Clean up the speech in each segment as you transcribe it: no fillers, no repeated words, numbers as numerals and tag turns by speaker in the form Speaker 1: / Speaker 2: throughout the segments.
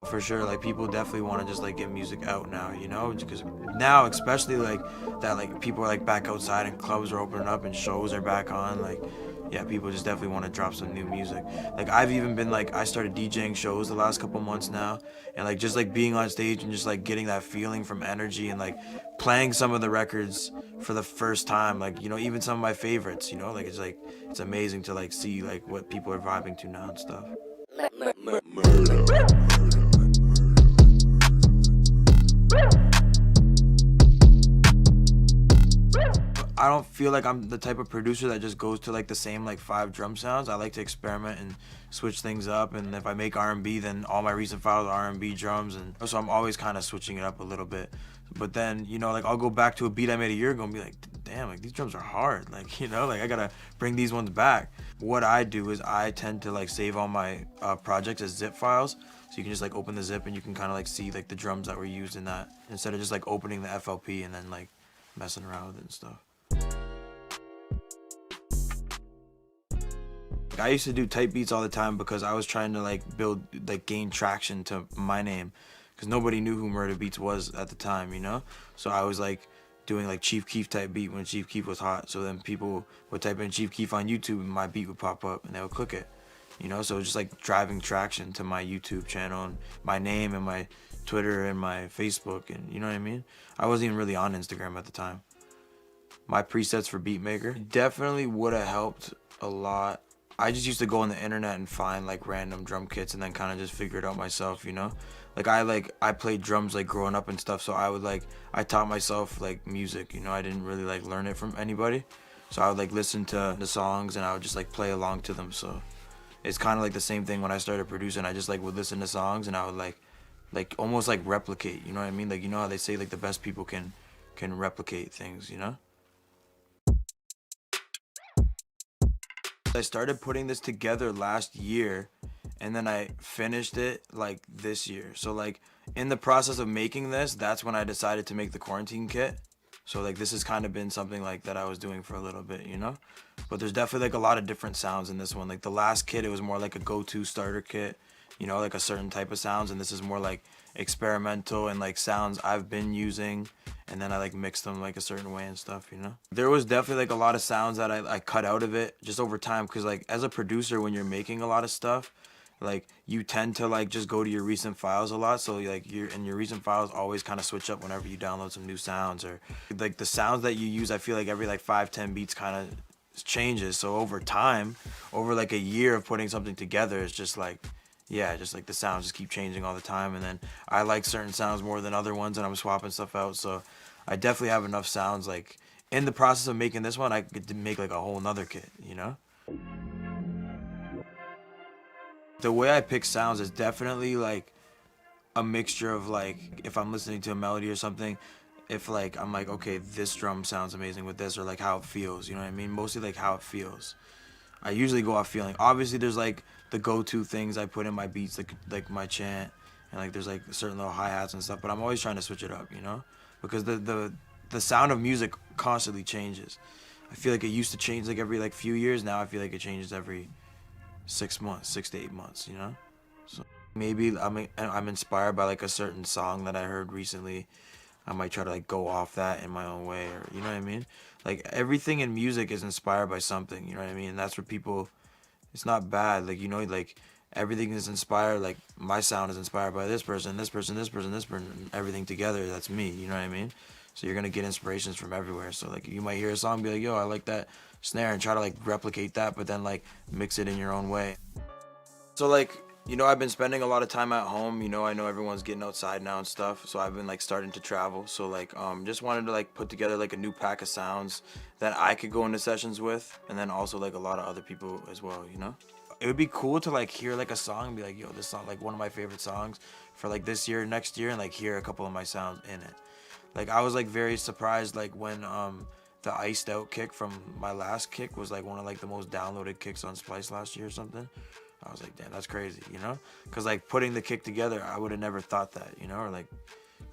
Speaker 1: For sure, like people definitely want to just like get music out now, you know, because now especially like that, like people are like back outside and clubs are opening up and shows are back on. Like, yeah, people just definitely want to drop some new music. Like I've even been like I started DJing shows the last couple months now, and like just like being on stage and just like getting that feeling from energy and like playing some of the records for the first time, like you know even some of my favorites, you know, like it's amazing to like see like what people are vibing to now and stuff. I don't feel like I'm the type of producer that just goes to like the same like 5 drum sounds. I like to experiment and switch things up. And if I make R&B, then all my recent files are R&B drums, and so I'm always kind of switching it up a little bit. But then you know like I'll go back to a beat I made a year ago and be like, damn, like these drums are hard. Like you know like I gotta bring these ones back. What I do is I tend to like save all my projects as zip files. So you can just like open the zip and you can kind of like see like the drums that were used in that instead of just like opening the FLP and then like messing around with it and stuff. I used to do type beats all the time because I was trying to like gain traction to my name, because nobody knew who Murda Beatz was at the time, you know. So I was like doing like Chief Keef type beat when Chief Keef was hot. So then people would type in Chief Keef on YouTube and my beat would pop up and they would click it, you know. So it was just like driving traction to my YouTube channel and my name and my Twitter and my Facebook, and you know what I mean. I wasn't even really on Instagram at the time. My presets for Beatmaker definitely would have helped a lot. I just used to go on the internet and find like random drum kits and then kind of just figure it out myself, you know. I played drums like growing up and stuff, so I taught myself like music, you know. I didn't really like learn it from anybody, so I would like listen to the songs and I would just like play along to them. So it's kind of like the same thing when I started producing. I just like would listen to songs and I would like almost like replicate, you know what I mean? Like you know how they say like the best people can replicate things, you know. I started putting this together last year and then I finished it like this year. So like in the process of making this, that's when I decided to make the quarantine kit. So like this has kind of been something like that I was doing for a little bit, you know? But there's definitely like a lot of different sounds in this one. Like the last kit, it was more like a go-to starter kit, you know, like a certain type of sounds, and this is more like experimental and like sounds I've been using, and then I like mix them like a certain way and stuff, you know. There was definitely like a lot of sounds that I cut out of it just over time, because like as a producer, when you're making a lot of stuff, like you tend to like just go to your recent files a lot, so like your recent files always kind of switch up whenever you download some new sounds, or like the sounds that you use, I feel like every like 5-10 beats kind of changes. So over time, over like a year of putting something together, it's just like, yeah, just like the sounds just keep changing all the time, and then I like certain sounds more than other ones and I'm swapping stuff out. So I definitely have enough sounds. Like in the process of making this one, I could make like a whole nother kit, you know. The way I pick sounds is definitely like a mixture of like if I'm listening to a melody or something, if like I'm like, okay, this drum sounds amazing with this, or like how it feels, you know what I mean? Mostly like how it feels. I usually go off feeling. Obviously there's like the go-to things I put in my beats, like my chant, and like there's like certain little hi-hats and stuff, but I'm always trying to switch it up, you know? Because the sound of music constantly changes. I feel like it used to change like every like few years. Now I feel like it changes every 6 months, 6 to 8 months, you know. So maybe I'm inspired by like a certain song that I heard recently. I might try to like go off that in my own way, or you know what I mean. Like everything in music is inspired by something, you know what I mean. And that's what people. It's not bad, like you know, like everything is inspired. Like my sound is inspired by this person, this person, this person, this person, everything together. That's me, you know what I mean. So you're gonna get inspirations from everywhere. So like you might hear a song, and be like, yo, I like that snare, and try to like replicate that, but then like mix it in your own way. So like, you know, I've been spending a lot of time at home. You know, I know everyone's getting outside now and stuff. So I've been like starting to travel. So like, just wanted to like put together like a new pack of sounds that I could go into sessions with, and then also like a lot of other people as well. You know, it would be cool to like hear like a song and be like, yo, this song like one of my favorite songs for like this year, next year, and like hear a couple of my sounds in it. Like I was like very surprised like when the iced out kick from my last kick was like one of like the most downloaded kicks on Splice last year or something. I was like, damn, that's crazy, you know? Because, like, putting the kick together, I would have never thought that, you know? Or, like,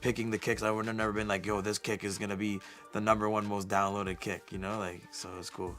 Speaker 1: picking the kicks, I would have never been like, yo, this kick is going to be the #1 most downloaded kick, you know? Like, so it's cool.